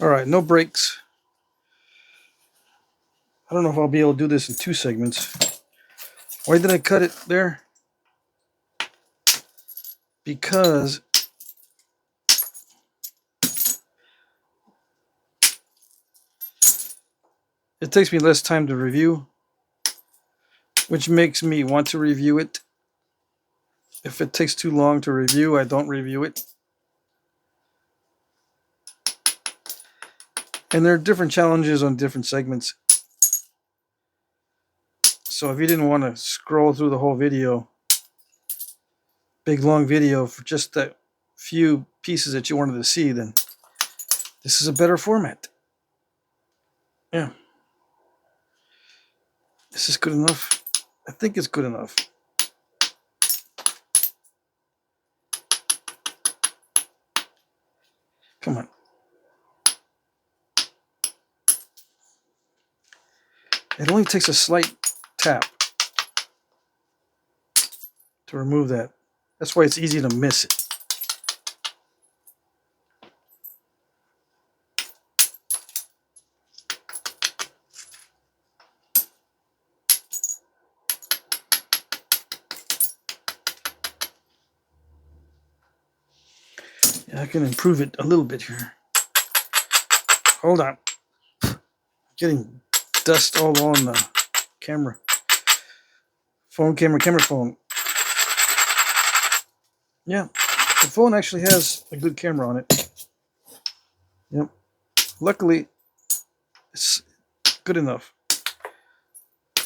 All right, no breaks. I don't know if I'll be able to do this in 2 segments. Why did I cut it there? Because it takes me less time to review, which makes me want to review it. If it takes too long to review, I don't review it. And there are different challenges on different segments. So if you didn't want to scroll through the whole video, big long video for just that few pieces that you wanted to see, then this is a better format. Yeah. This is good enough. I think it's good enough. Come on. It only takes a slight tap to remove that. That's why it's easy to miss it. Yeah, I can improve it a little bit here. Hold on. Getting dust all on the camera. Phone, camera, phone. Yeah, the phone actually has a good camera on it. Yep. Luckily, it's good enough.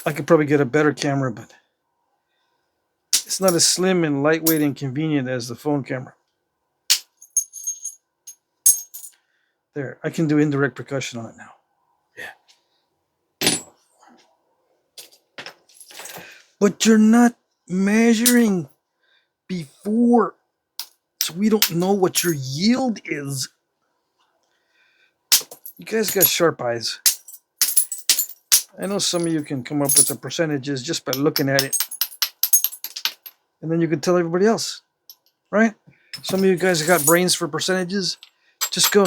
I could probably get a better camera, but it's not as slim and lightweight and convenient as the phone camera. There, I can do indirect percussion on it now. Yeah. But you're not measuring before, so we don't know what your yield is. You guys got sharp eyes. I know some of you can come up with the percentages just by looking at it. And then you can tell everybody else, right? Some of you guys have got brains for percentages. Just go,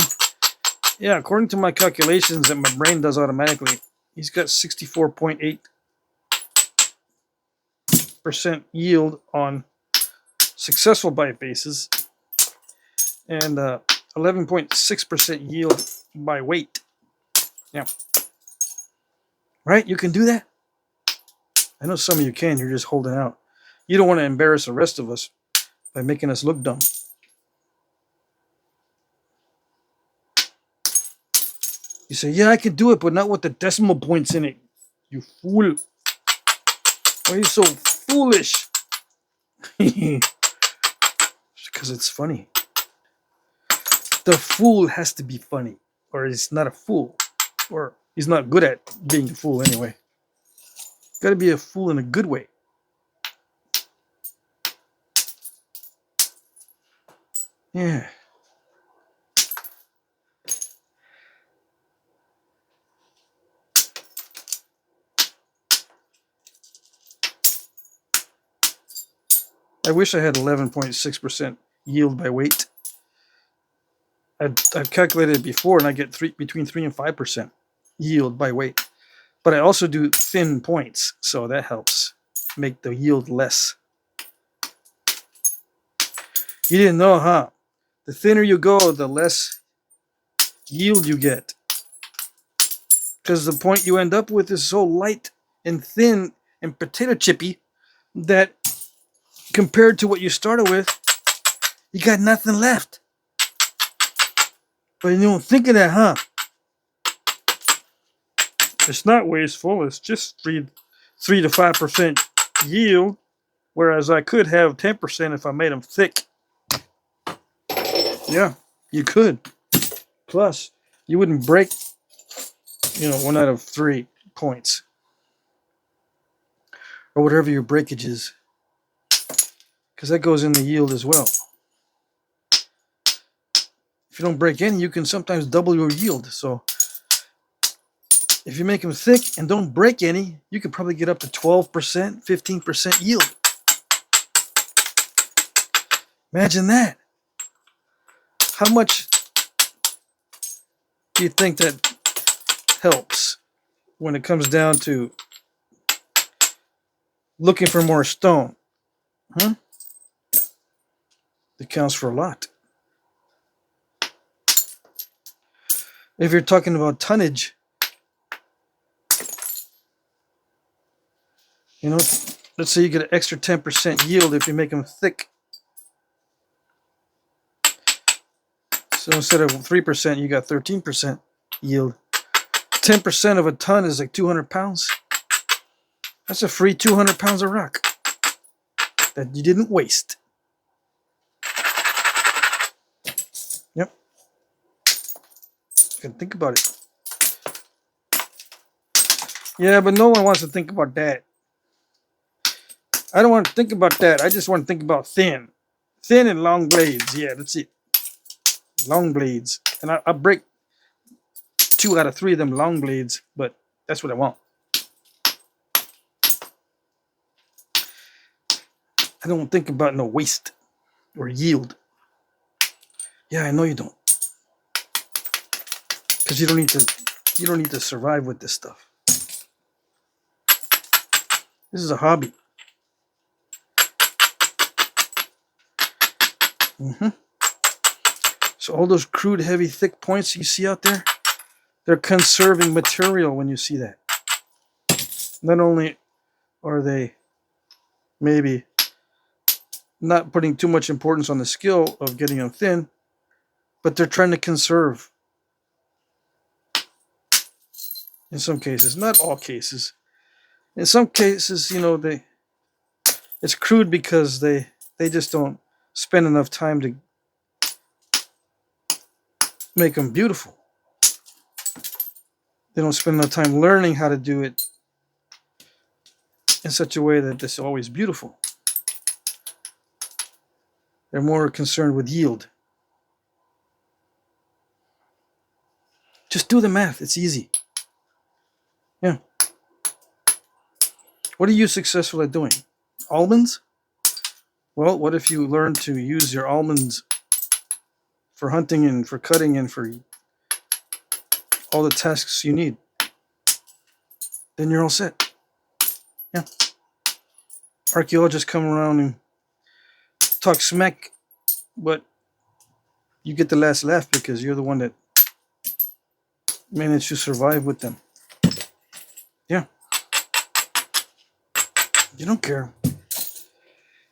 yeah, according to my calculations that my brain does automatically, he's got 64.8% yield on successful bifaces and 11.6% yield by weight. Yeah. Right? You can do that? I know some of you can. You're just holding out. You don't want to embarrass the rest of us by making us look dumb. You say, yeah, I can do it, but not with the decimal points in it. You fool. Why are you so foolish? Because it's funny. The fool has to be funny, or he's not a fool, or he's not good at being a fool anyway. Got to be a fool in a good way. Yeah. I wish I had 11.6% yield by weight. I've calculated it before, and I get between 3 and 5% yield by weight. But I also do thin points, so that helps make the yield less. You didn't know, huh? The thinner you go, the less yield you get. Because the point you end up with is so light and thin and potato chippy that compared to what you started with, you got nothing left. But you don't think of that, huh? It's not wasteful. It's just 3 to 5% yield, whereas I could have 10% if I made them thick. Yeah, you could. Plus, you wouldn't break, 1 out of 3 points. Or whatever your breakage is. Because that goes in the yield as well. If you don't break any, you can sometimes double your yield. So if you make them thick and don't break any, you could probably get up to 12%, 15% yield. Imagine that. How much do you think that helps when it comes down to looking for more stone? Huh? It counts for a lot. If you're talking about tonnage, you know, let's say you get an extra 10% yield if you make them thick. So instead of 3%, you got 13% yield. 10% of a ton is like 200 pounds. That's a free 200 pounds of rock that you didn't waste. Yep. You can think about it. Yeah, but no one wants to think about that. I don't want to think about that. I just want to think about thin. Thin and long blades. Yeah, that's it. Long blades. And I break 2 out of 3 of them long blades, but that's what I want. I don't think about no waste or yield. Yeah, I know you don't. Because you don't need to survive with this stuff. This is a hobby. So all those crude, heavy, thick points you see out there, they're conserving material when you see that. Not only are they maybe not putting too much importance on the skill of getting them thin, but they're trying to conserve. In some cases, not all cases. In some cases, you know, it's crude because they just don't spend enough time to make them beautiful. They don't spend enough time learning how to do it in such a way that it's always beautiful. They're more concerned with yield. Just do the math. It's easy. Yeah. What are you successful at doing? Almonds? Well, what if you learn to use your almonds for hunting and for cutting and for all the tasks you need? Then you're all set. Yeah. Archaeologists come around and talk smack, but you get the last laugh because you're the one that managed to survive with them. Yeah. You don't care.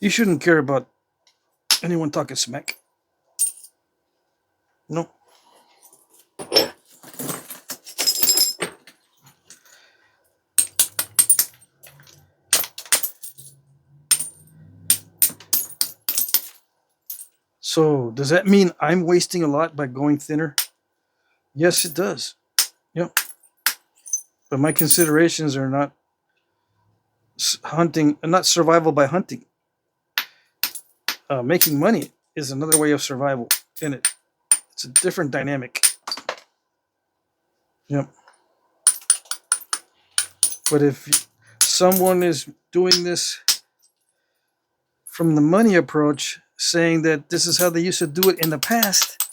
You shouldn't care about anyone talking smack. No. So, does that mean I'm wasting a lot by going thinner? Yes, it does. Yep. But my considerations are not hunting, not survival by hunting. Making money is another way of survival in it. It's a different dynamic. Yep. But if someone is doing this from the money approach, saying that this is how they used to do it in the past,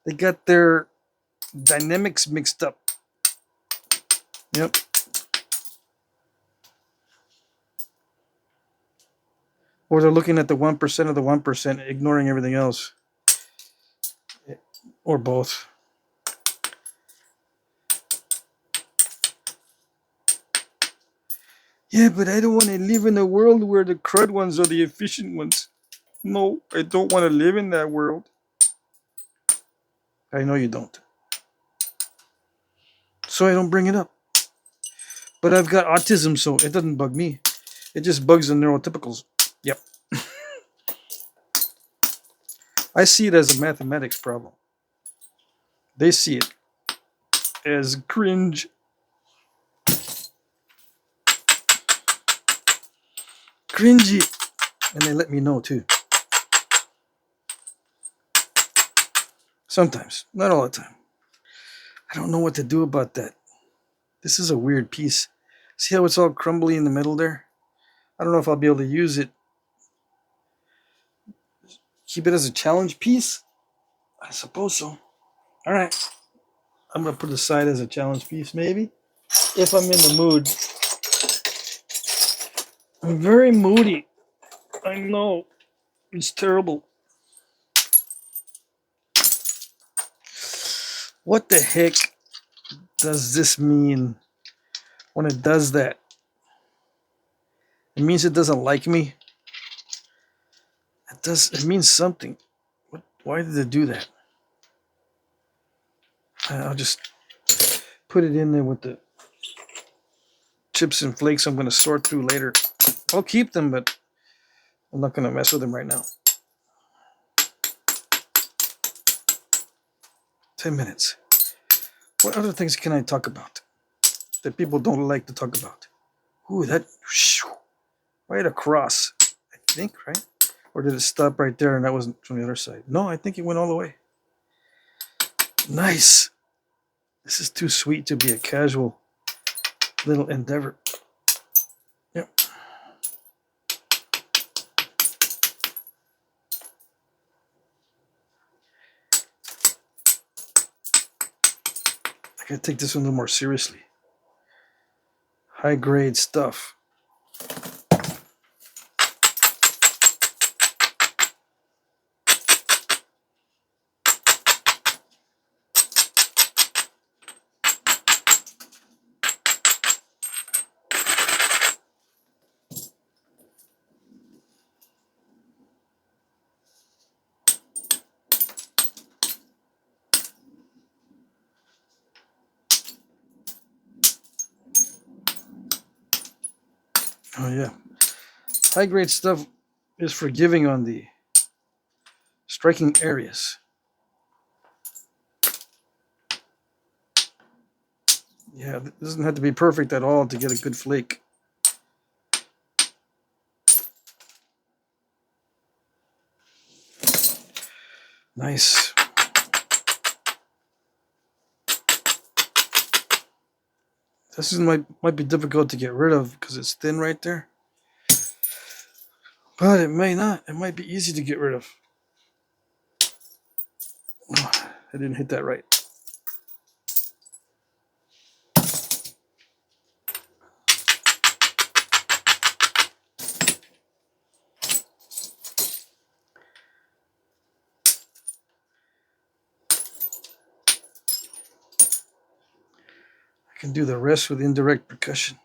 they got their dynamics mixed up. Yep. Or they're looking at the 1% of the 1%, ignoring everything else. Or both. Yeah, but I don't want to live in a world where the crud ones are the efficient ones. No, I don't want to live in that world. I know you don't. So I don't bring it up. But I've got autism, so it doesn't bug me. It just bugs the neurotypicals. Yep. I see it as a mathematics problem. They see it as cringe. Cringy. And they let me know too. Sometimes. Not all the time. I don't know what to do about that. This is a weird piece. See how it's all crumbly in the middle there? I don't know if I'll be able to use it. Keep it as a challenge piece? I suppose so. Alright. I'm gonna put it aside as a challenge piece, maybe, if I'm in the mood. I'm very moody. I know. It's terrible. What the heck does this mean when it does that? It means it doesn't like me. It does. It means something. What? Why did it do that? I'll just put it in there with the chips and flakes I'm going to sort through later. I'll keep them, but I'm not going to mess with them right now. 10 minutes. What other things can I talk about that people don't like to talk about? Ooh, that right across, I think, right? Or did it stop right there and that wasn't from the other side? No, I think it went all the way. Nice. This is too sweet to be a casual little endeavor. Yep. I gotta take this one a little more seriously. High grade stuff. Oh yeah. High grade stuff is forgiving on the striking areas. Yeah, it doesn't have to be perfect at all to get a good flake. Nice. This is might be difficult to get rid of because it's thin right there. But it may not. It might be easy to get rid of. Oh, I didn't hit that right. I can do the rest with indirect percussion.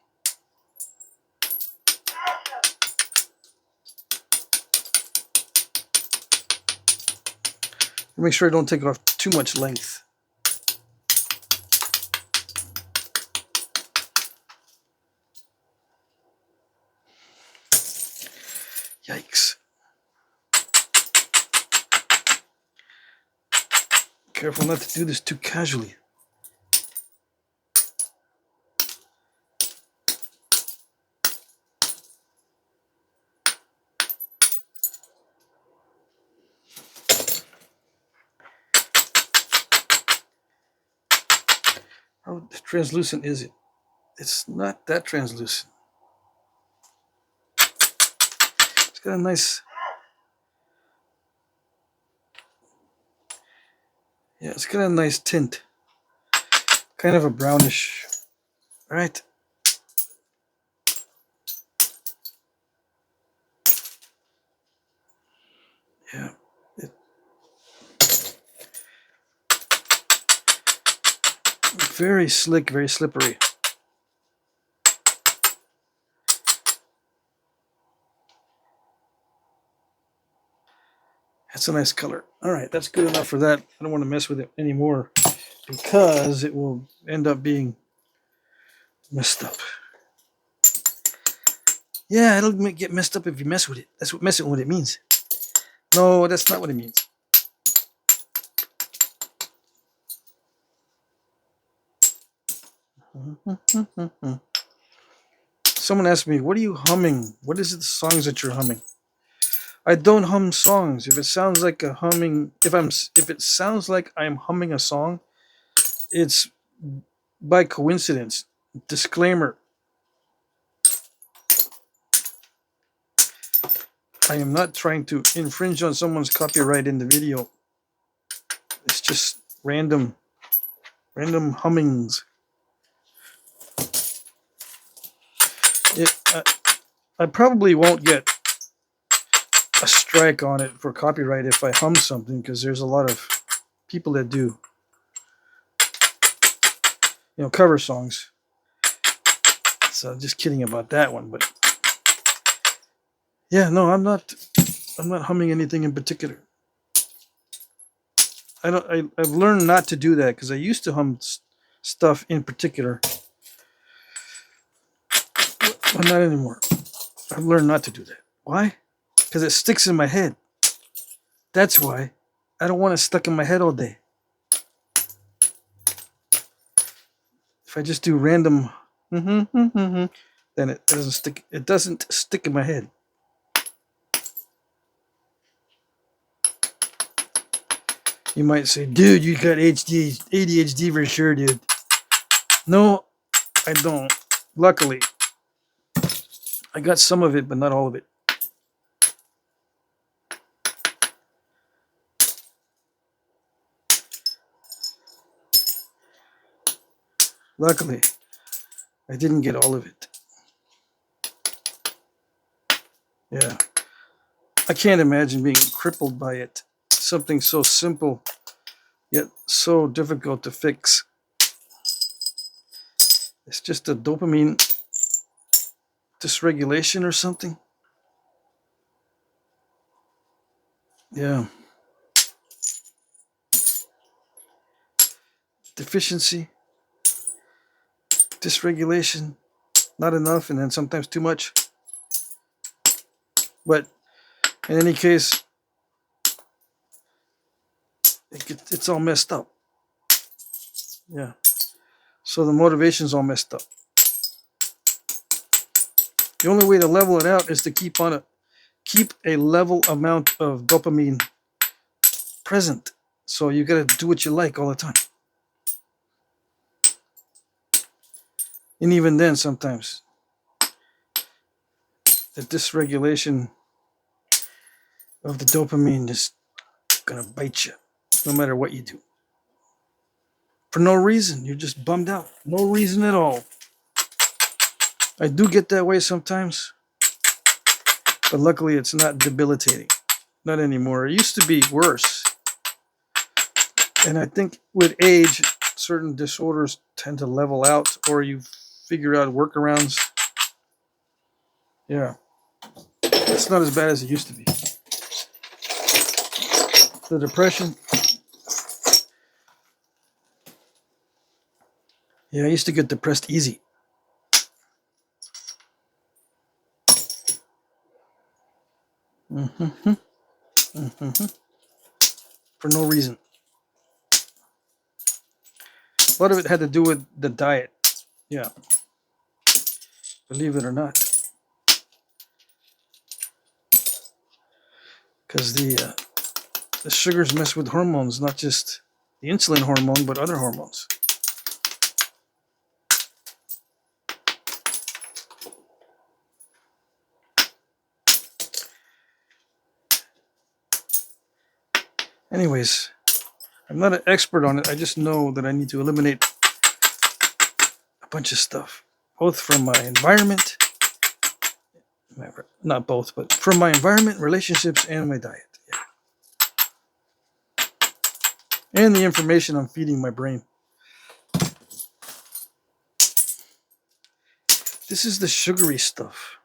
Make sure I don't take off too much length. Yikes. Careful not to do this too casually. How translucent is it? It's not that translucent. It's got a nice... Yeah, it's got a nice tint. Kind of a brownish, right? Yeah. Very slick, very slippery. That's a nice color. All right, that's good enough for that. I don't want to mess with it anymore because it will end up being messed up. Yeah, it'll get messed up if you mess with it. That's what messing with it means. No, that's not what it means. Someone asked me, what are you humming? What is it, the songs that you're humming? I don't hum songs. If it sounds like a humming, if it sounds like I'm humming a song, it's by coincidence. Disclaimer. I am not trying to infringe on someone's copyright in the video. It's just random Random hummings. I probably won't get a strike on it for copyright if I hum something, because there's a lot of people that do, cover songs. So just kidding about that one, but yeah, no, I'm not humming anything in particular. I've learned not to do that, because I used to hum stuff in particular, but not anymore. I've learned not to do that. Why? Because it sticks in my head. That's why. I don't want it stuck in my head all day. If I just do random, then it doesn't stick. It doesn't stick in my head. You might say, dude, you got ADHD for sure, dude. No, I don't. Luckily, I got some of it, but not all of it. Luckily, I didn't get all of it. Yeah. I can't imagine being crippled by it. Something so simple, yet so difficult to fix. It's just a dopamine dysregulation or something. Yeah. Deficiency, dysregulation, not enough, and then sometimes too much. But in any case, it's all messed up. Yeah. So the motivation's all messed up. The only way to level it out is to keep a level amount of dopamine present. So you gotta do what you like all the time. And even then, sometimes the dysregulation of the dopamine is gonna bite you, no matter what you do. For no reason, you're just bummed out. No reason at all. I do get that way sometimes, but luckily it's not debilitating. Not anymore. It used to be worse. And I think with age, certain disorders tend to level out, or you figure out workarounds. Yeah. It's not as bad as it used to be. The depression. Yeah, I used to get depressed easy. For no reason. A lot of it had to do with the diet. Yeah. Believe it or not. Because the sugars mess with hormones, not just the insulin hormone, but other hormones. Anyways, I'm not an expert on it. I just know that I need to eliminate a bunch of stuff, both from my environment, not both, but from my environment, relationships, and my diet. Yeah. And the information I'm feeding my brain. This is the sugary stuff,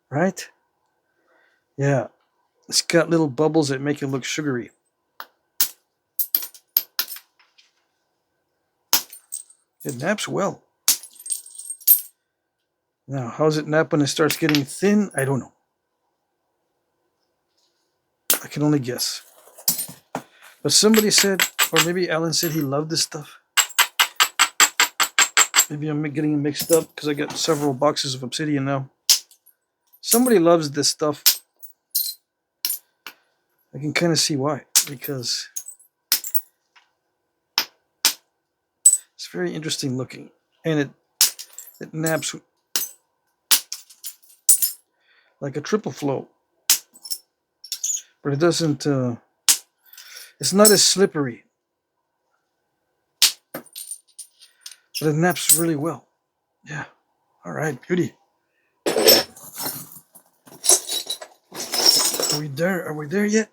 right? Yeah. It's got little bubbles that make it look sugary. It naps well. Now, how does it nap when it starts getting thin? I don't know. I can only guess. But somebody said, or maybe Alan said he loved this stuff. Maybe I'm getting it mixed up because I got several boxes of Obsidian now. Somebody loves this stuff. I can kind of see why. Because it's very interesting looking. And it naps like a triple flow. But it doesn't, it's not as slippery. But it naps really well. Yeah. All right, beauty. Are we there? Are we there yet?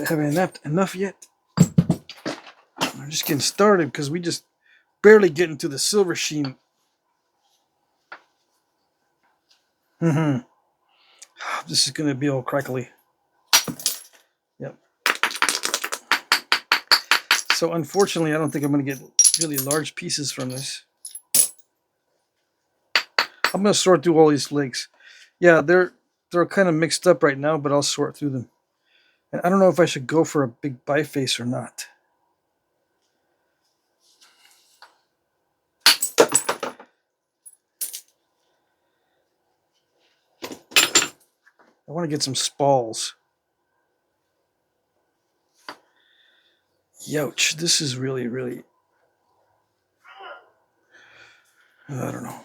Have I napped enough yet? I'm just getting started because we just barely get into the silver sheen. This is going to be all crackly. Yep. So unfortunately, I don't think I'm going to get really large pieces from this. I'm going to sort through all these flakes. Yeah, they're kind of mixed up right now, but I'll sort through them. And I don't know if I should go for a big biface or not. I want to get some spalls. Youch, this is really, really... I don't know.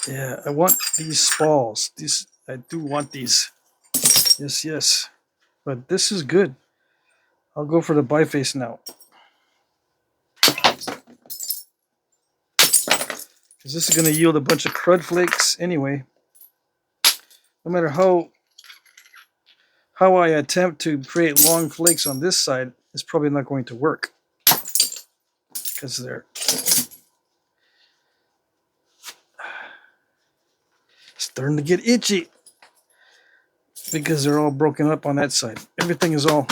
Yeah, I want these spalls. These, I do want these. Yes, yes. But this is good. I'll go for the biface now. Because this is going to yield a bunch of crud flakes anyway. No matter how I attempt to create long flakes on this side, it's probably not going to work. Because they're starting to get itchy. Because they're all broken up on that side. Everything is all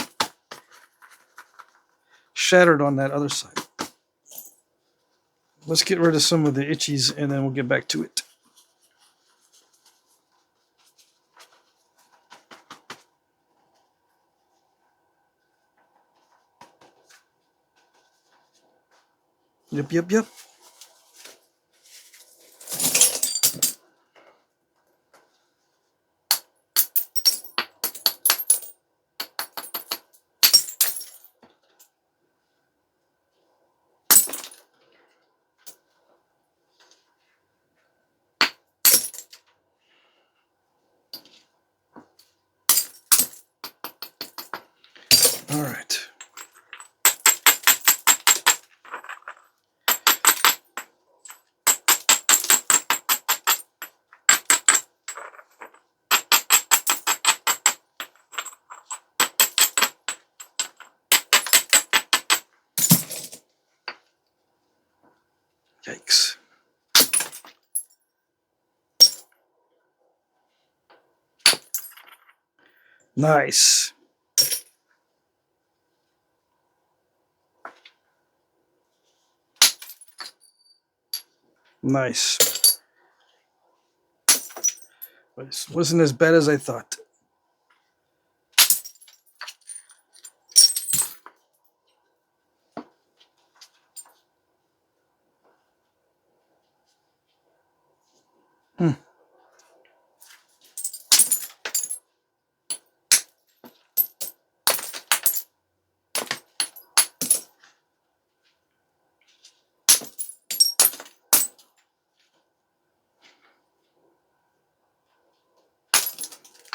shattered on that other side. Let's get rid of some of the itchies and then we'll get back to it. Yep, yep, yep. All right. Yikes. Nice. Nice. But it wasn't as bad as I thought.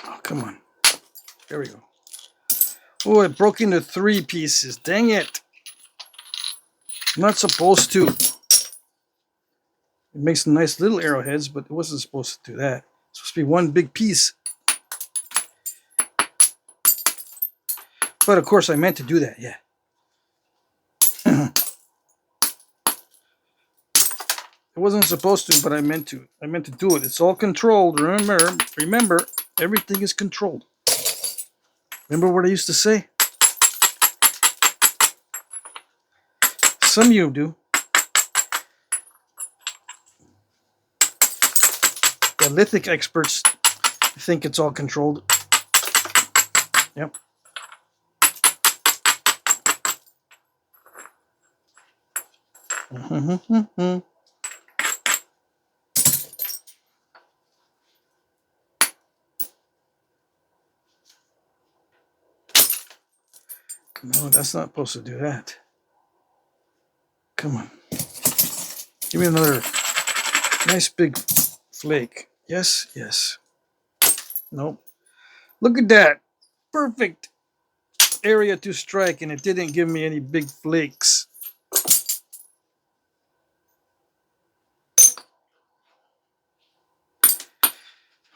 Oh, come on. There we go. Oh, it broke into 3 pieces. Dang it. I'm not supposed to. It makes nice little arrowheads, but it wasn't supposed to do that. It's supposed to be one big piece. But of course, I meant to do that, yeah. It wasn't supposed to, but I meant to. I meant to do it. It's all controlled. Remember, everything is controlled. Remember what I used to say? Some of you do. The Lithic experts think it's all controlled. Yep. No, that's not supposed to do that. Come on. Give me another nice big flake. Yes, yes. Nope. Look at that. Perfect. area to strike, and it didn't give me any big flakes.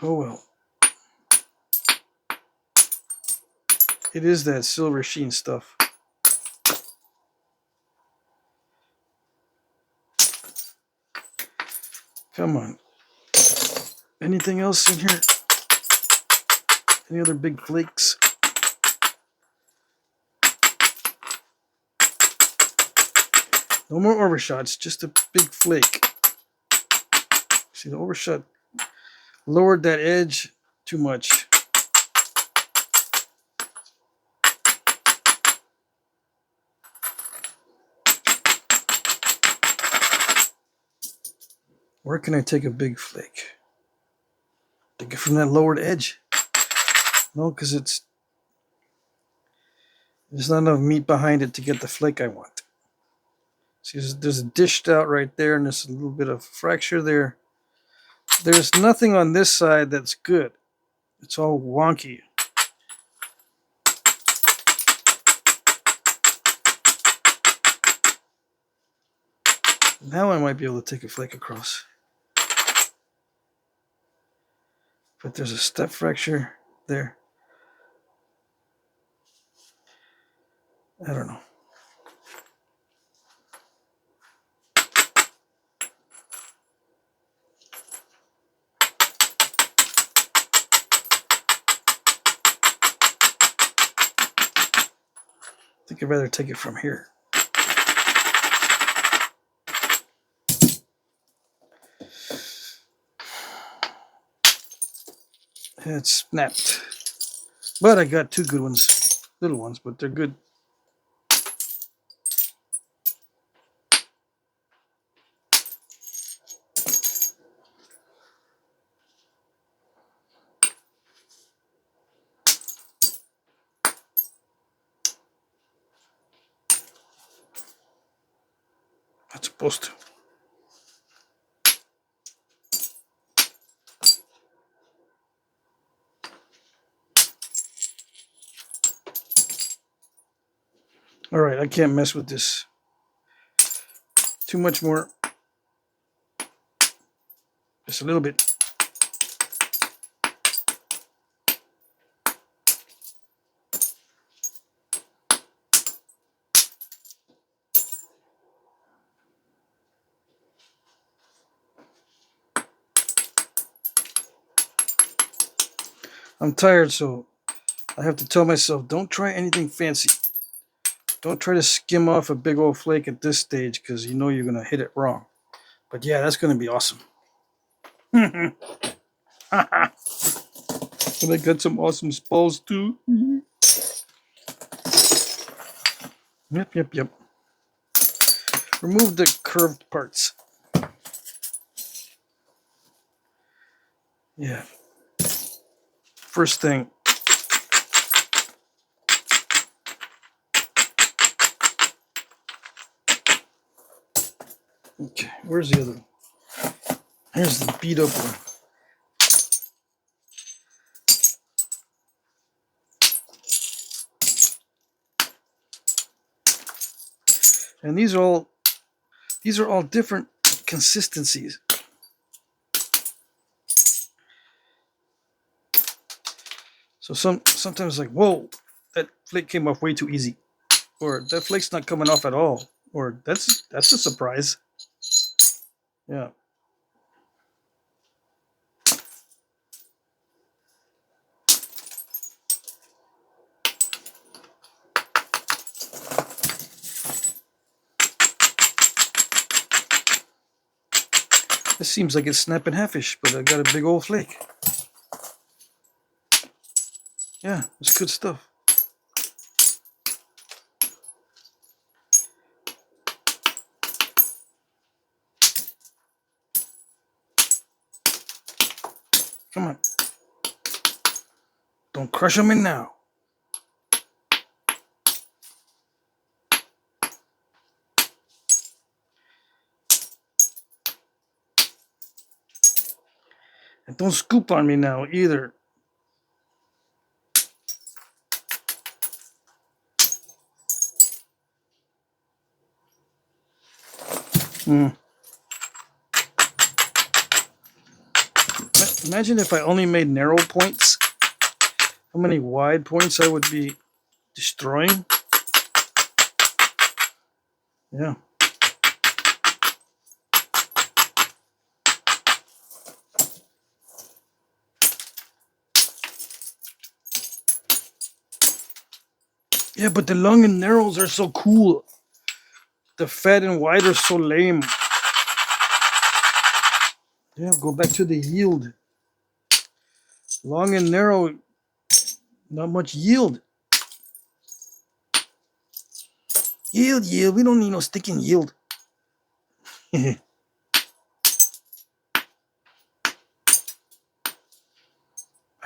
Oh well. It is that silver sheen stuff. Come on. Anything else in here? Any other big flakes? No more overshots, just a big flake. See, the overshot lowered that edge too much. Where can I take a big flake? Take it from that lowered edge. No, because there's not enough meat behind it to get the flake I want. See, there's a dished out right there, and there's a little bit of fracture there. There's nothing on this side that's good. It's all wonky. Now I might be able to take a flake across. But there's a step fracture there. I don't know. I think I'd rather take it from here. It snapped. But I got two good ones. Little ones, but they're good. That's supposed to. All right, I can't mess with this. Too much more. Just a little bit. I'm tired, so I have to tell myself, don't try anything fancy. Don't try to skim off a big old flake at this stage, because you know you're going to hit it wrong. But yeah, that's going to be awesome. And I got some awesome spalls too. Yep. Remove the curved parts. Yeah. First thing. Okay, where's the other one? Here's the beat up one. And these are all different consistencies. So sometimes like, whoa, that flake came off way too easy. Or that flake's not coming off at all. Or that's a surprise. Yeah. This seems like it's snapping halfish, but I got a big old flake. Yeah, it's good stuff. Come on. Don't crush them in now. And don't scoop on me now either. Imagine if I only made narrow points. How many wide points I would be destroying. Yeah. Yeah, but the long and narrows are so cool. The fat and wide are so lame. Yeah, go back to the yield. Long and narrow, not much yield. Yield. We don't need no sticking yield. I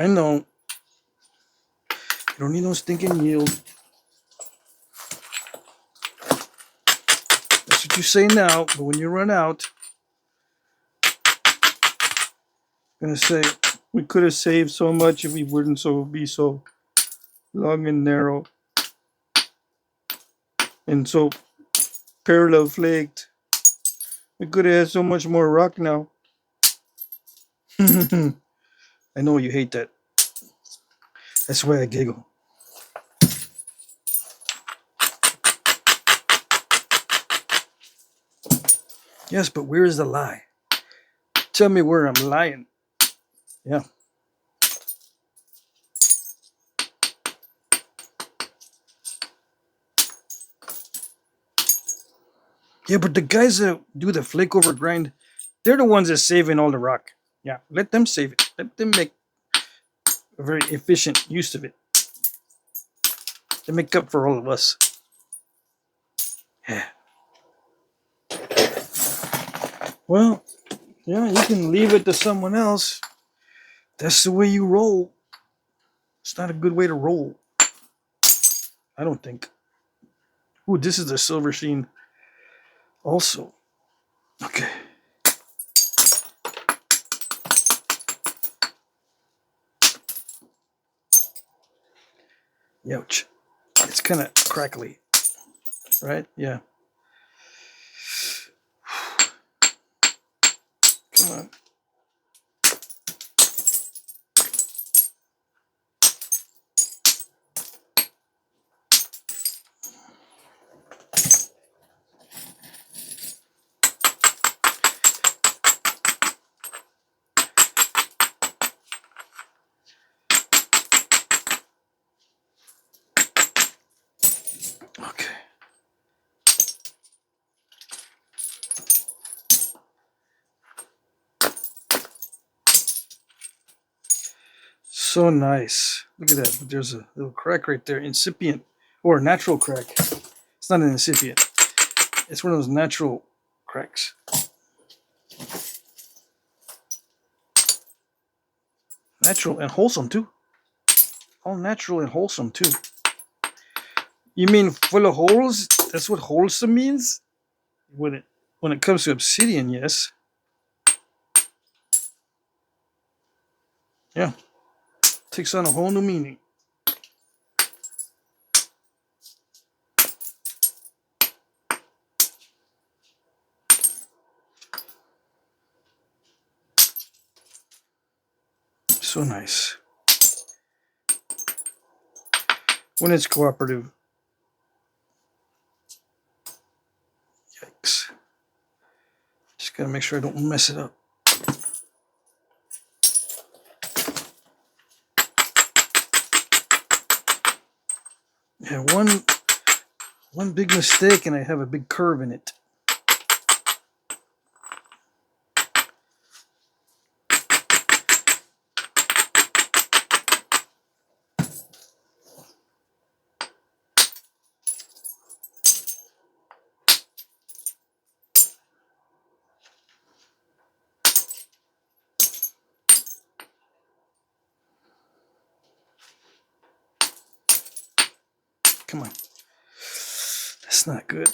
know. You don't need no stinking yield. That's what you say now, but when you run out, you're gonna say, we could have saved so much if we wouldn't be so long and narrow. And so parallel flaked. We could have had so much more rock now. I know you hate that. That's why I giggle. Yes, but where is the lie? Tell me where I'm lying. Yeah. Yeah, but the guys that do the flake over grind, they're the ones that's saving all the rock. Yeah, let them save it. Let them make a very efficient use of it. They make up for all of us. Yeah. Well, yeah, you can leave it to someone else. That's the way you roll. It's not a good way to roll. I don't think. Ooh, this is the silver sheen also. Okay. Ouch. It's kind of crackly. Right? Yeah. Come on. Okay. So nice. Look at that. There's a little crack right there. Incipient. Or a natural crack. It's not an incipient. It's one of those natural cracks. Natural and wholesome too. All natural and wholesome too. You mean full of holes? That's what wholesome means? When it comes to obsidian, yes. Yeah. Takes on a whole new meaning. So nice. When it's cooperative. Yikes. Just gotta make sure I don't mess it up. Yeah, one big mistake and I have a big curve in it. Come on. That's not good.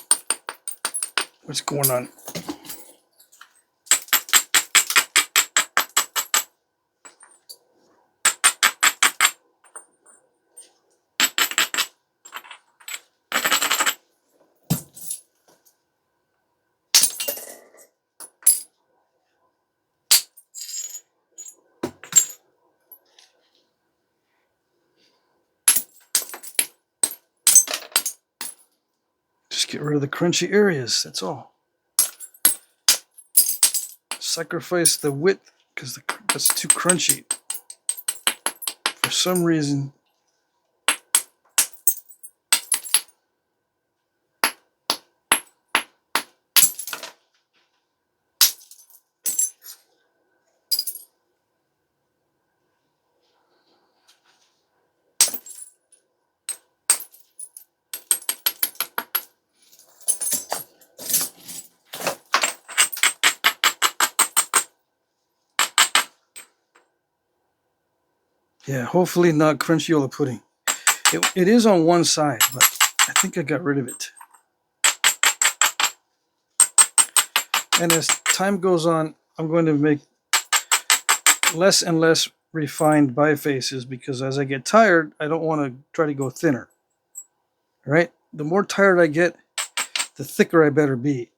What's going on? Get rid of the crunchy areas, that's all. Sacrifice the width because that's too crunchy. For some reason, yeah, hopefully not crunchyoli pudding. It is on one side, but I think I got rid of it. And as time goes on, I'm going to make less and less refined bifaces because as I get tired, I don't want to try to go thinner. All right? The more tired I get, the thicker I better be.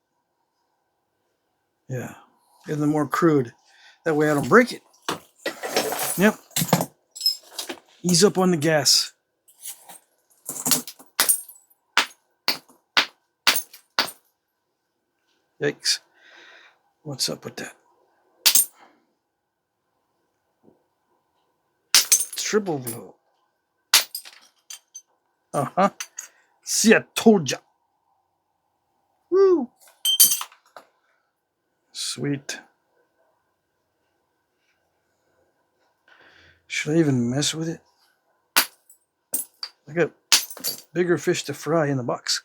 Yeah. And the more crude. That way I don't break it. Yep. Ease up on the gas. Yikes. What's up with that? Triple blow. Uh-huh. See, I told ya. Woo. Sweet. Should I even mess with it? I got bigger fish to fry in the box.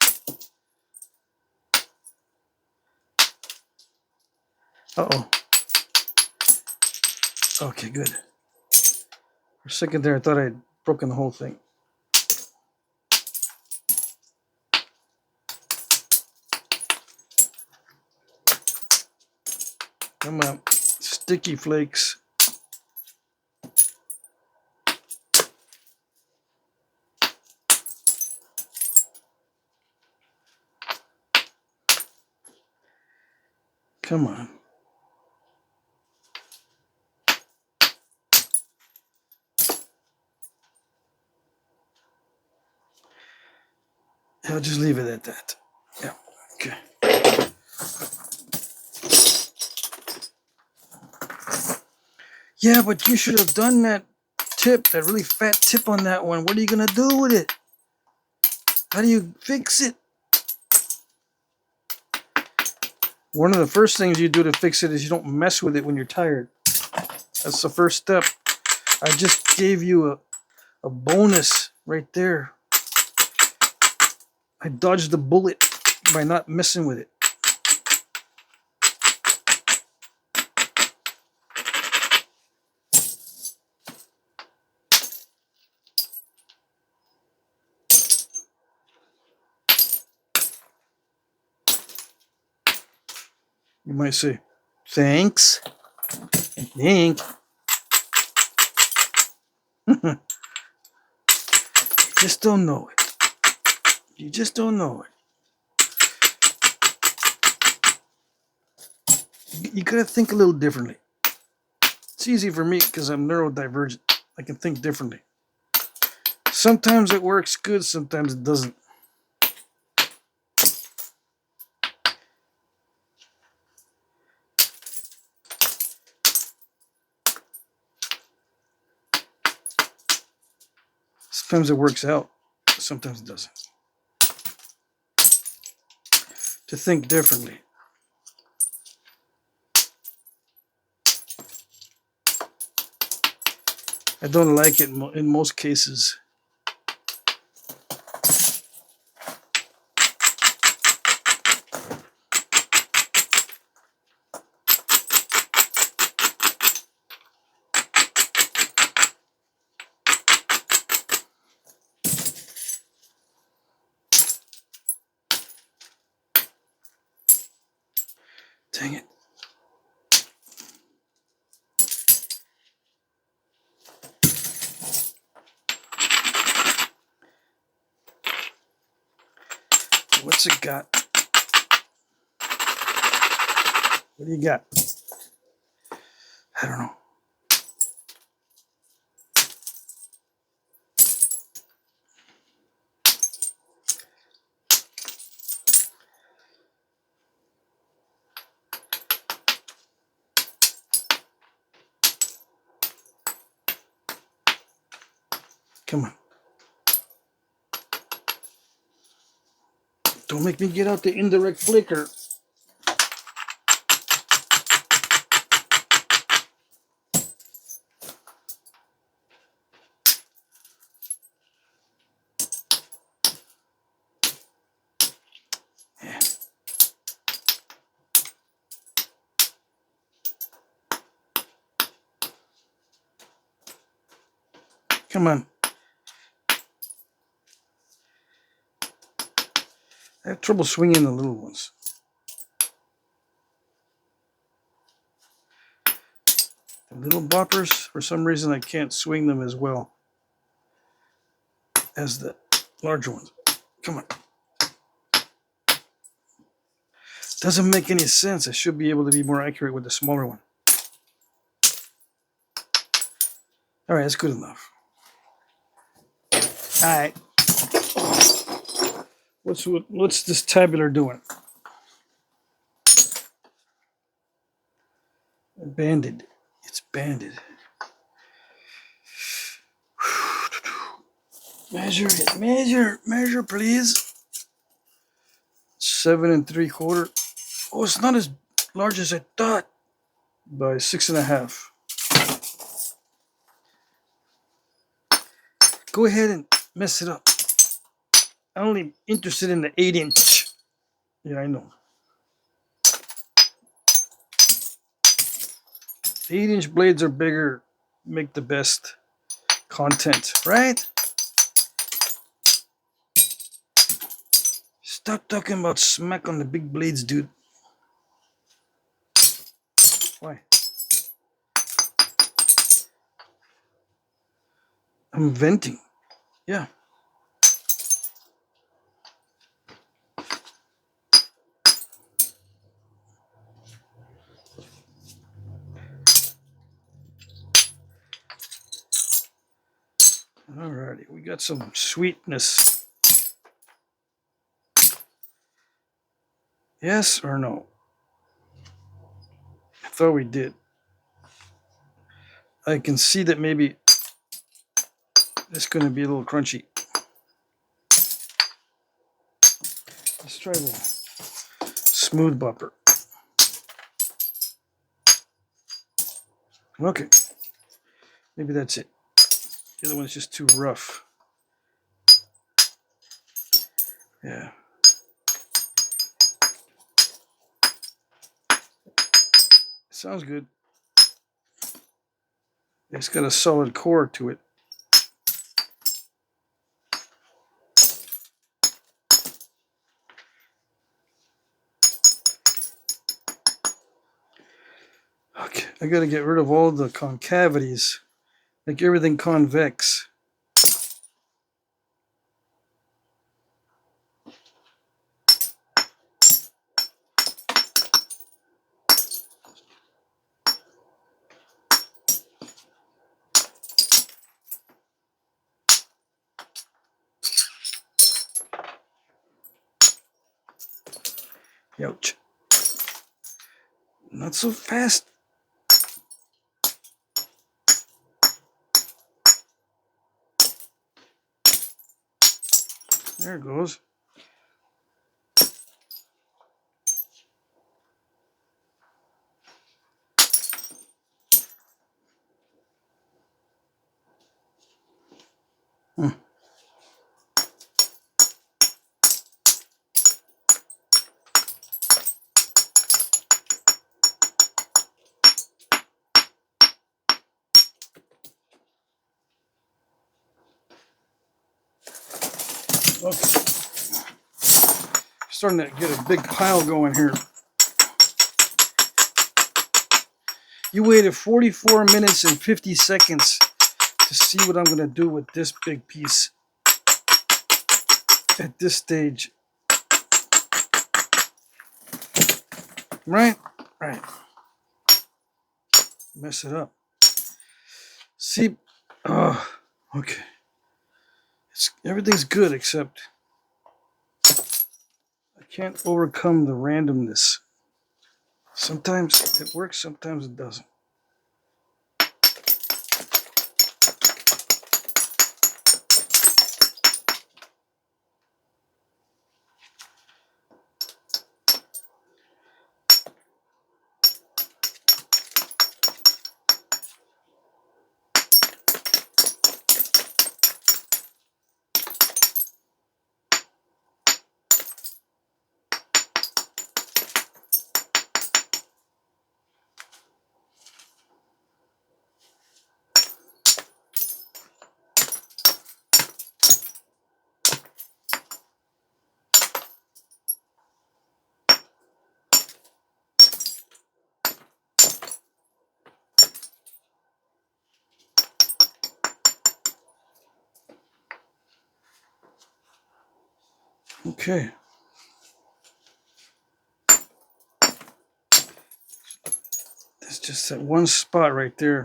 Uh-oh. Okay, good. For a second there, I thought I had broken the whole thing. Come on. Sticky flakes. Come on. I'll just leave it at that. Yeah, okay. Yeah, but you should have done that tip, that really fat tip on that one. What are you going to do with it? How do you fix it? One of the first things you do to fix it is you don't mess with it when you're tired. That's the first step. I just gave you a bonus right there. I dodged the bullet by not messing with it. You might say, thanks. I think. You just don't know it. You just don't know it. You gotta think a little differently. It's easy for me because I'm neurodivergent. I can think differently. Sometimes it works good, sometimes it doesn't. Sometimes it works out, sometimes it doesn't. To think differently. I don't like it in most cases. Dang it. What's it got? What do you got? I don't know. Come on. Don't make me get out the indirect flaker. Yeah. Come on. I have trouble swinging the little ones. The little boppers, for some reason, I can't swing them as well as the large ones. Come on. Doesn't make any sense. I should be able to be more accurate with the smaller one. All right, that's good enough. All right. What's this tabular doing? Banded. It's banded. Measure it. Measure, please. 7 3/4. Oh, it's not as large as I thought. By 6.5. Go ahead and mess it up. I'm only interested in the 8-inch. Yeah, I know. 8-inch blades are bigger, make the best content, right? Stop talking about smack on the big blades, dude. Why? I'm venting. Yeah. Alrighty, we got some sweetness. Yes or no? I thought we did. I can see that maybe it's going to be a little crunchy. Let's try the smooth bopper. Okay. Maybe that's it. The other one's just too rough. Yeah. Sounds good. It's got a solid core to it. Okay, I got to get rid of all the concavities. Make everything convex. Ouch. Not so fast. There it goes. Okay. Starting to get a big pile going here. You waited 44 minutes and 50 seconds to see what I'm going to do with this big piece at this stage. Right? Right. Mess it up. See? Okay. Everything's good except I can't overcome the randomness. Sometimes it works, sometimes it doesn't. Okay. That's just that one spot right there.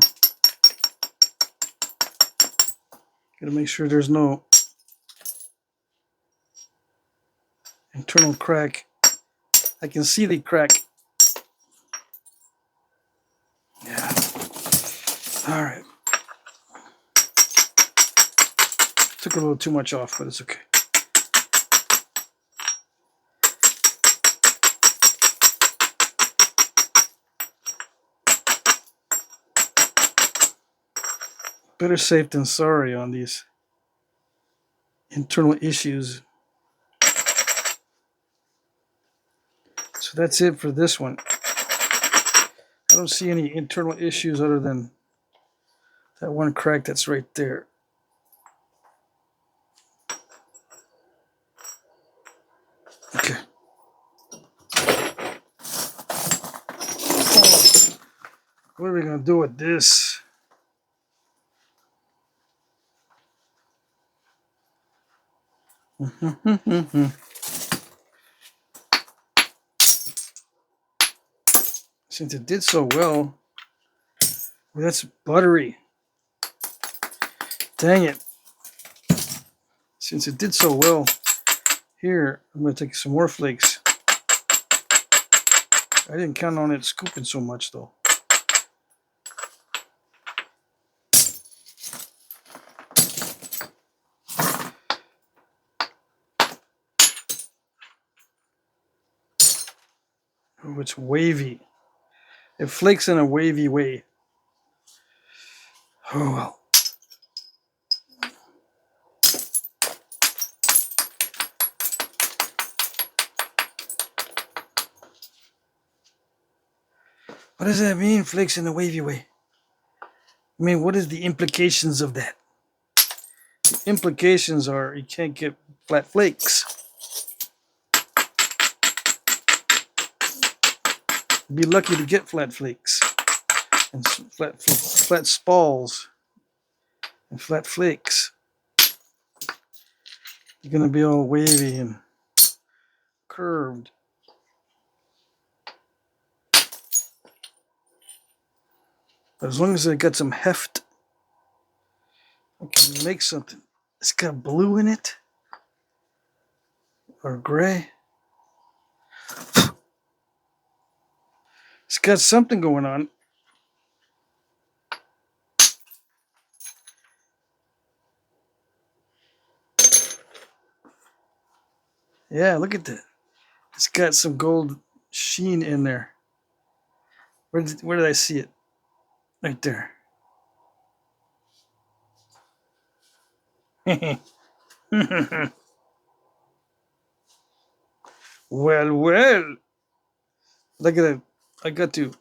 Gotta make sure there's no internal crack. I can see the crack. Yeah. All right. Took a little too much off, but it's okay. Better safe than sorry on these internal issues. So that's it for this one. I don't see any internal issues other than that one crack that's right there. Okay. What are we going to do with this? Since it did so well, that's buttery. Dang it. Since it did so well, here, I'm going to take some more flakes. I didn't count on it scooping so much, though. Oh, it's wavy. It flakes in a wavy way. Oh, well. What does that mean, flakes in a wavy way? I mean, what is the implications of that? The implications are you can't get flat flakes. You'd be lucky to get flat flakes and flat spalls and flat flakes. You're gonna be all wavy and curved. But as long as I got some heft, I can make something. It's got blue in it or gray. It's got something going on. Yeah, look at that. It's got some gold sheen in there. Where did I see it? Right there. Well, well. Look at that. I got to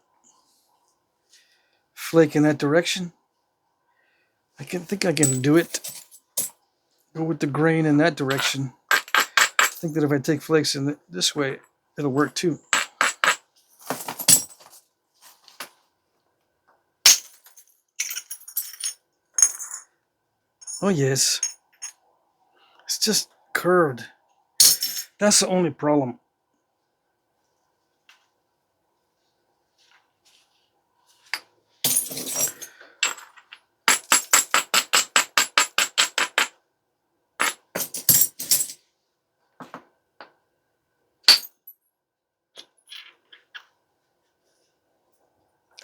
flake in that direction. I think I can do it. Go with the grain in that direction. I think that if I take flakes in this way, it'll work too. Oh, yes. It's just curved. That's the only problem.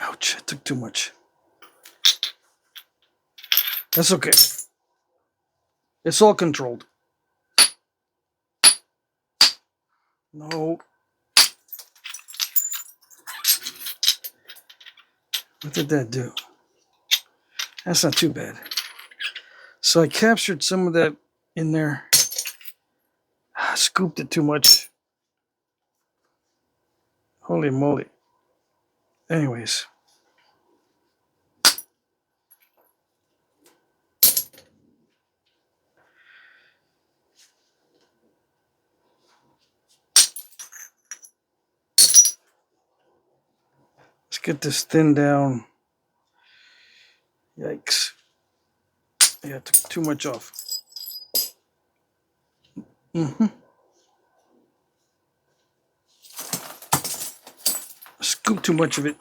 Ouch, I took too much. That's okay. It's all controlled. No. What did that do? That's not too bad. So I captured some of that in there. I scooped it too much. Holy moly. Anyways. Let's get this thinned down. Yikes. Yeah, I took too much off. scoop too much of it.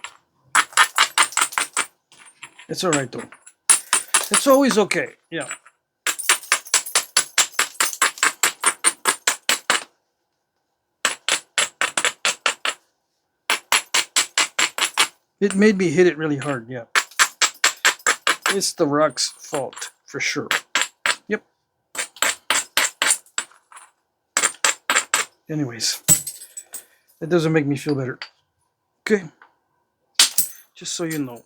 It's all right though. It's always okay. Yeah. It made me hit it really hard. Yeah. It's the rock's fault for sure. Yep. Anyways, that doesn't make me feel better. Okay. Just so you know.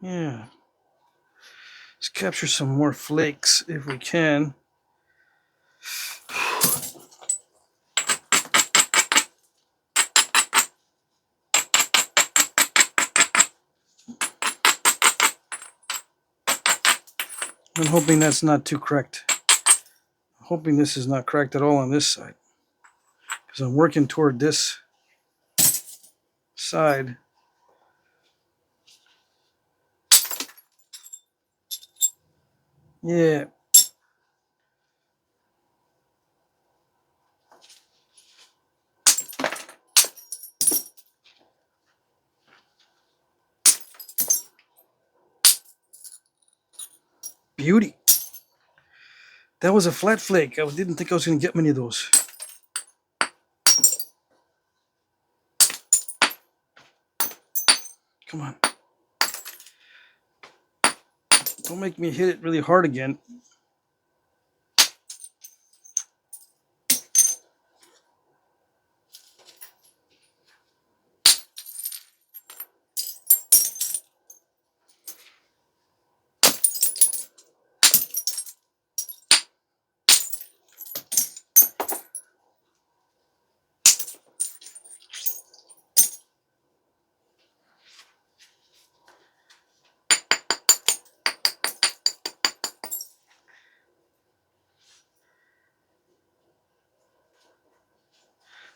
Yeah. Let's capture some more flakes if we can. I'm hoping that's not too cracked. I'm hoping this is not cracked at all on this side. Because I'm working toward this side. Yeah. Beauty. That was a flat flake. I didn't think I was going to get many of those. Come on. Don't make me hit it really hard again.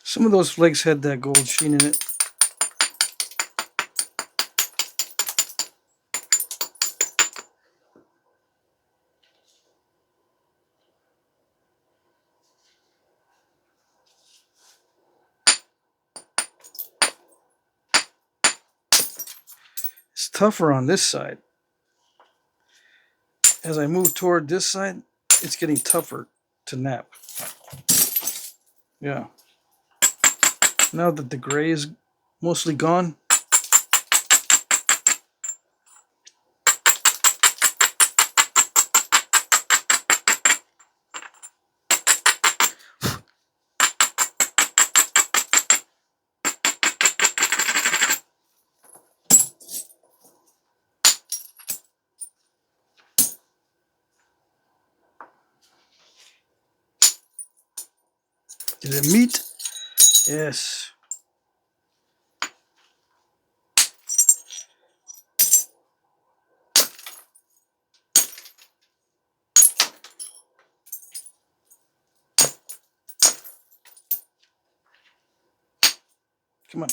Some of those flakes had that gold sheen in it. It's tougher on this side. As I move toward this side, it's getting tougher to nap. Yeah. Now that the gray is mostly gone, did it meet? Yes. Come on.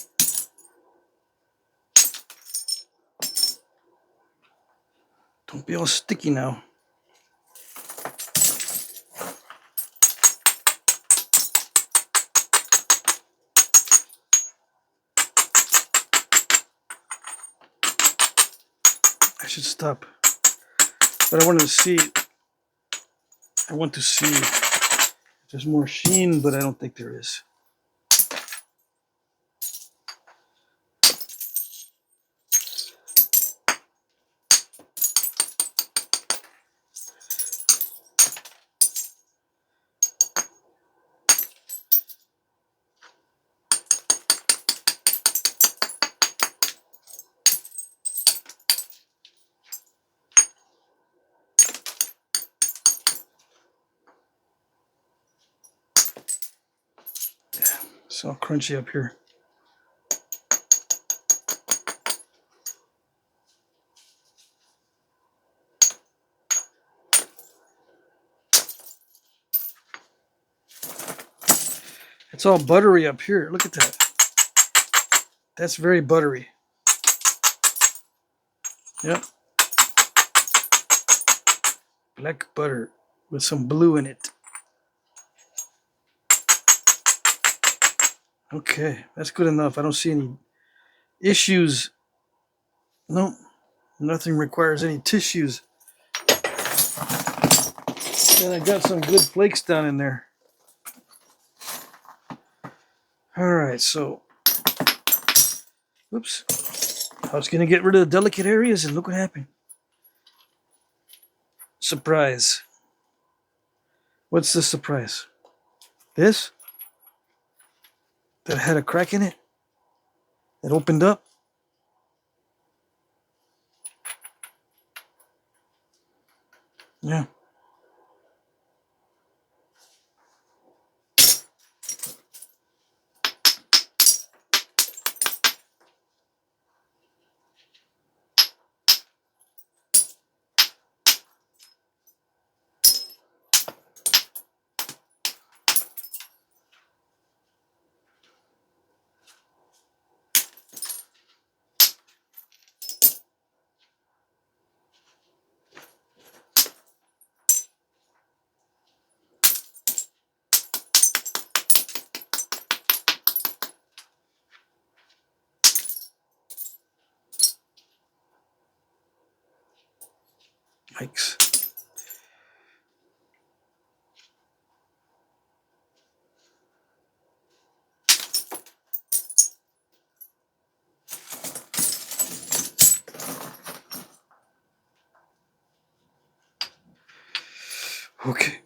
Don't be all sticky now. I should stop. But I wanted to see. I want to see if there's more sheen, but I don't think there is. It's all crunchy up here. It's all buttery up here. Look at that. That's very buttery. Yep. Black butter with some blue in it. Okay, that's good enough. I don't see any issues. No, nothing requires any tissues. And I got some good flakes down in there. All right, so, oops. I was going to get rid of the delicate areas, and look what happened. Surprise. What's the surprise? This? That had a crack in it? That opened up? Yeah. Yikes. Okay.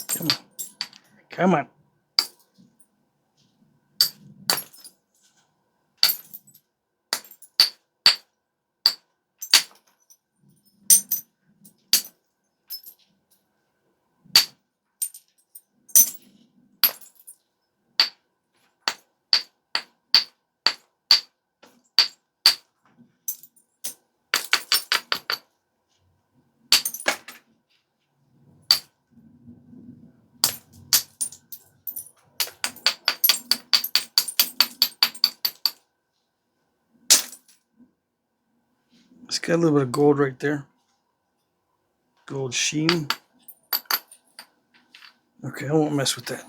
Come on. Come on. It's got a little bit of gold right there. Gold sheen. Okay, I won't mess with that.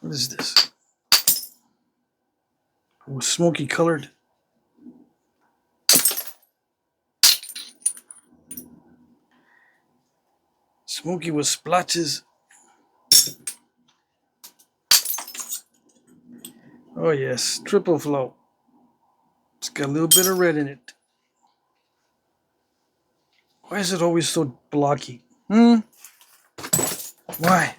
What is this? Oh, smoky colored. Smoky with splotches. Oh yes, triple flow. It's got a little bit of red in it. Why is it always so blocky? Why?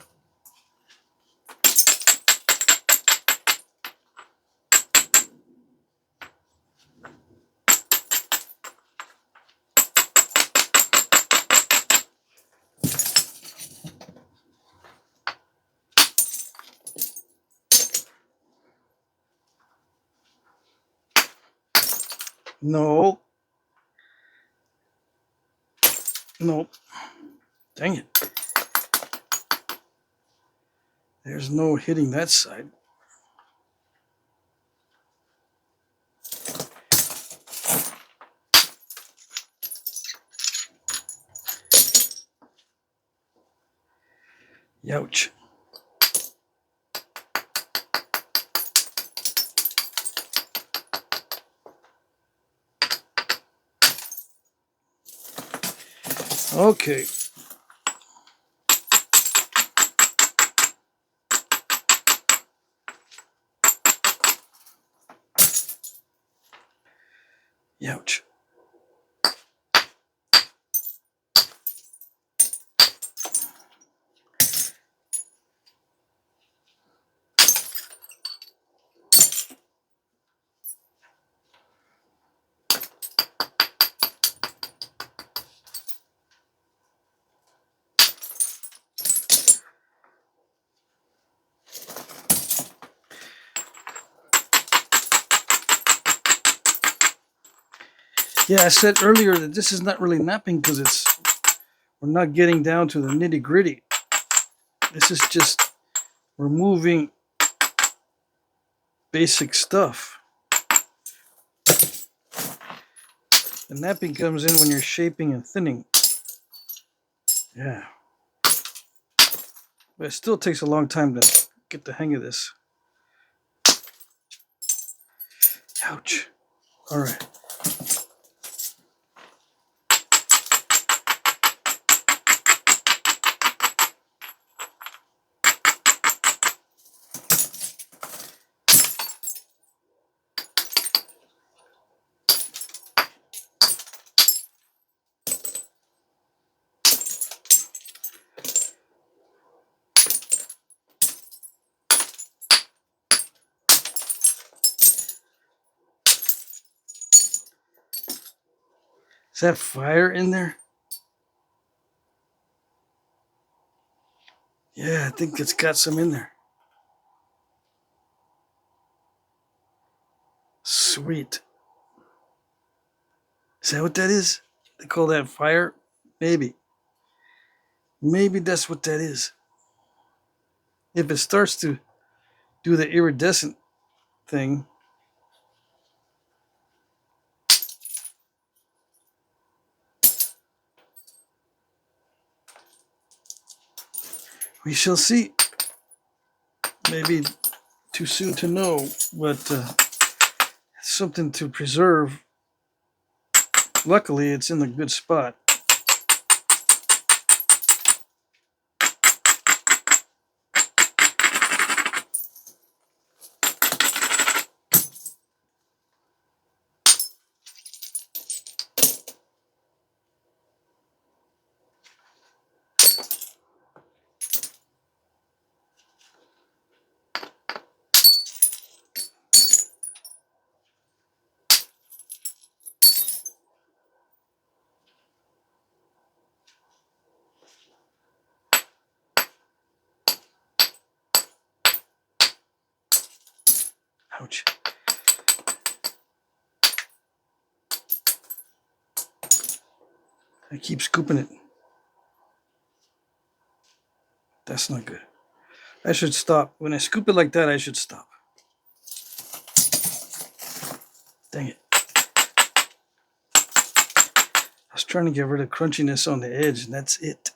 No. Nope. Dang it. There's no hitting that side. Youch. Okay. Youch. Yeah, I said earlier that this is not really napping because we're not getting down to the nitty gritty. This is just removing basic stuff. The knapping comes in when you're shaping and thinning. Yeah. But it still takes a long time to get the hang of this. Ouch. All right. Is that fire in there? Yeah, I think it's got some in there. Sweet. Is that what that is? They call that fire? Maybe. Maybe that's what that is. If it starts to do the iridescent thing, we shall see. Maybe too soon to know, but something to preserve. Luckily, it's in the good spot. Ouch. I keep scooping it. That's not good. I should stop. When I scoop it like that, I should stop. Dang it. I was trying to get rid of crunchiness on the edge, and that's it.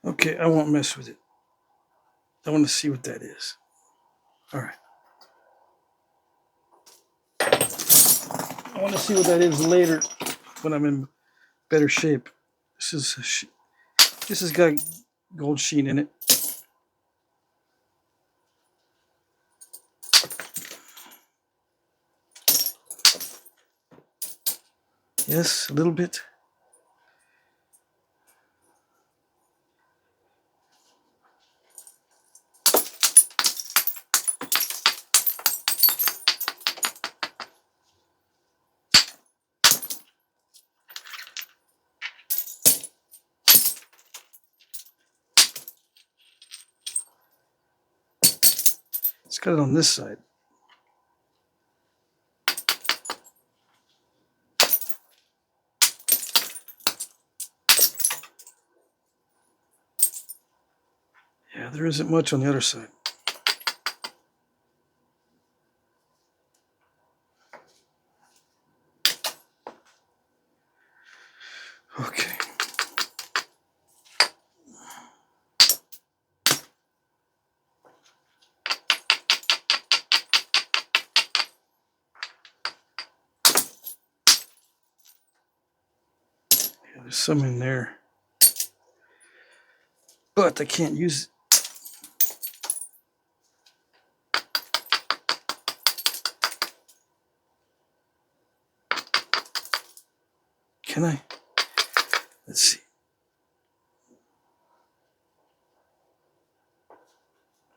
Okay, I won't mess with it. I want to see what that is. All right. I want to see what that is later when I'm in better shape. This has got gold sheen in it. Yes, a little bit. Let's cut it on this side. Yeah, there isn't much on the other side. Okay. Yeah, there's some in there. But I can't use it. Can I? Let's see.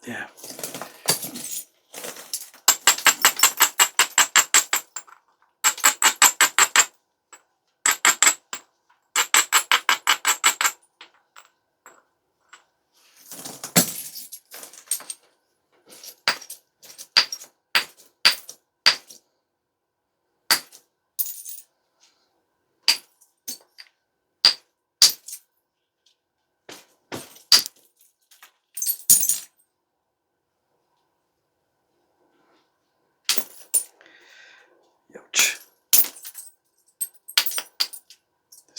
Yeah.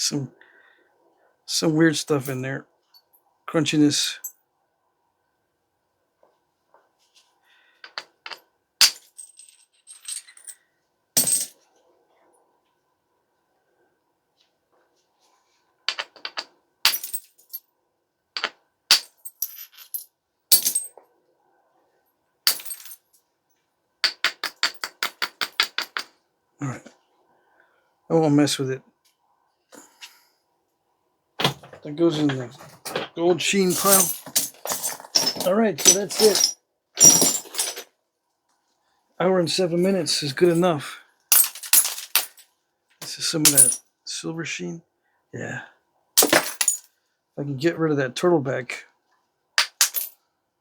some weird stuff in there. Crunchiness. All right. I won't mess with it. That goes in the gold sheen pile. All right, so that's it. Hour and 7 minutes is good enough. This is some of that silver sheen. Yeah. If I can get rid of that turtleback,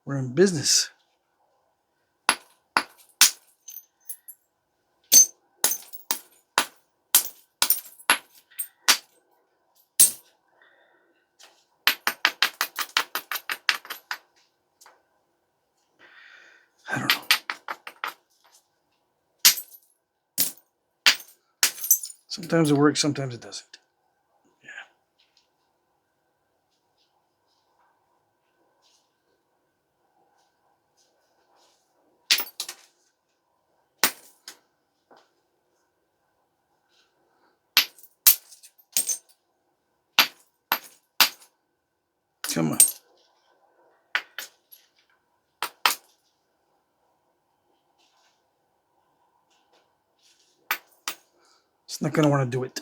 we're in business. I don't know. Sometimes it works, sometimes it doesn't. Yeah. Come on. It's not going to want to do it.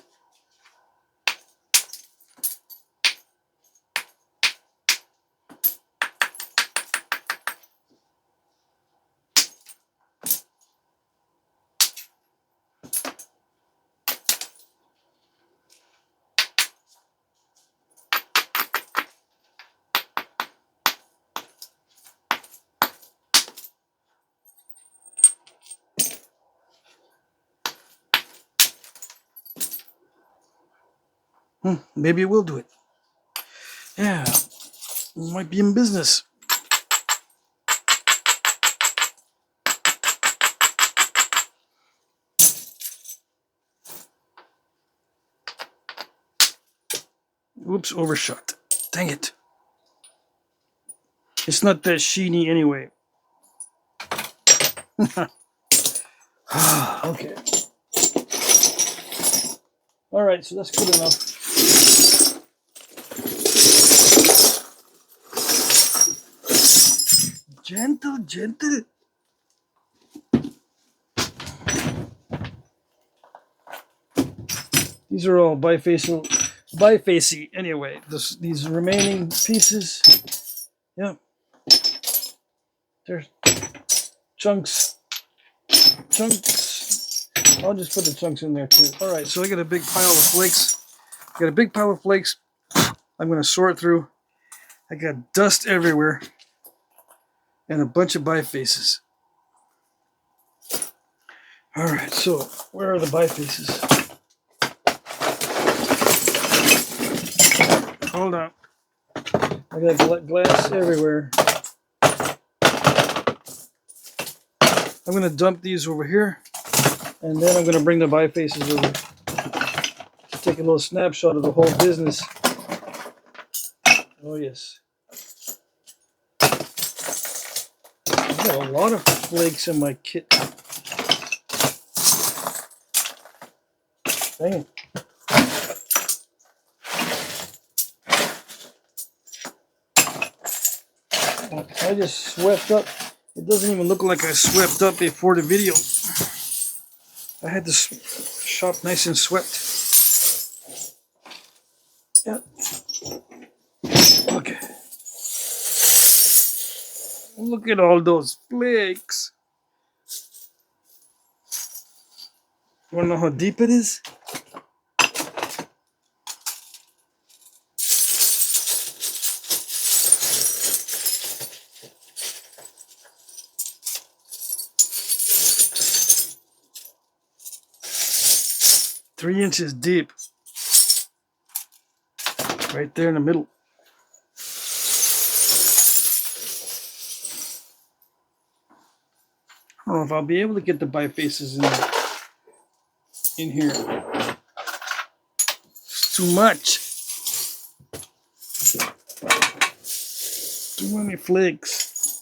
Maybe it will do it. Yeah, we might be in business. Oops, overshot. Dang it. It's not that sheeny anyway. Okay. All right, so that's good enough. Gentle, gentle. These are all bifacey anyway. These remaining pieces, yeah, there's chunks. I'll just put the chunks in there too. All right, so I got a big pile of flakes. I'm going to sort through. I got dust everywhere and a bunch of bifaces. All right, so where are the bifaces? Hold on. I got glass everywhere. I'm going to dump these over here, and then I'm going to bring the bifaces over. Just take a little snapshot of the whole business. Oh, yes. I've got a lot of flakes in my kit. Dang it. I just swept up. It doesn't even look like I swept up before the video. I had this shop nice and swept. Yeah. Okay. Look at all those flakes. You want to know how deep it is? Three inches deep. Right there in the middle. I don't know if I'll be able to get the bifaces in here. Too much. Too many flakes.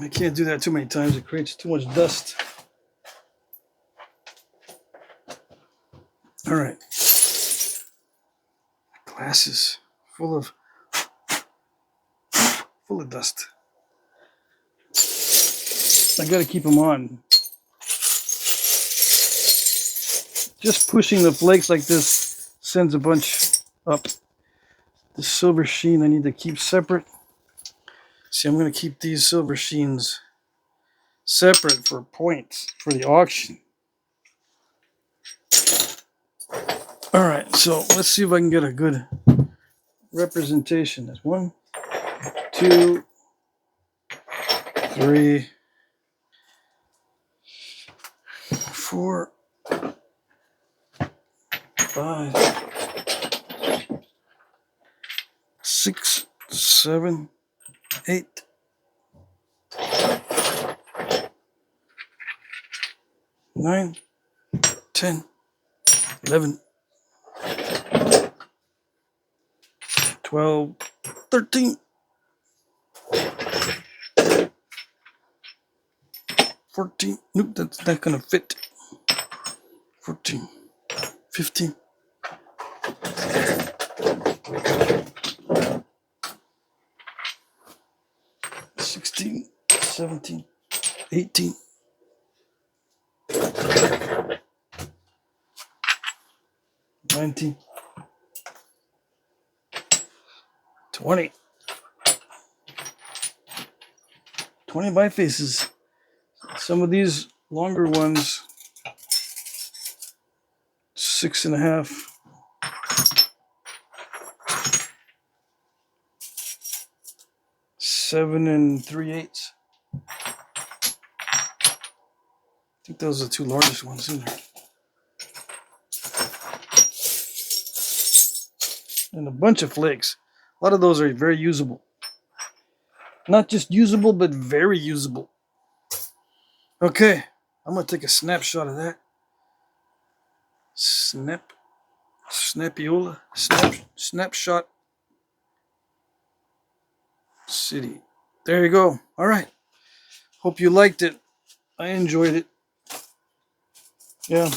I can't do that too many times. It creates too much dust. All right. Glasses full of dust. I got to keep them on. Just pushing the flakes like this sends a bunch up. The silver sheen I need to keep separate. See, I'm going to keep these silver sheens separate for points for the auction. All right, so let's see if I can get a good representation. That's 1, 2, 3, 4, 5, 6, 7, 8, 9, 10, 11, 12, 13, 14. Nope, that's not gonna fit. 14, 15. 16, 17, 18, 19, 20. 20 bifaces. Some of these longer ones, 6.5. 7 3/8. I think those are the 2 largest ones in there. And a bunch of flakes. A lot of those are very usable. Not just usable, but very usable. Okay, I'm going to take a snapshot of that. Snapiola, snapshot city. There you go. All right. Hope you liked it. I enjoyed it. Yeah,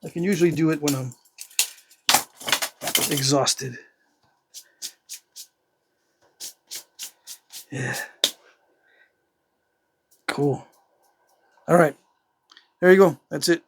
I can usually do it when I'm exhausted. Yeah. Cool. All right. There you go. That's it.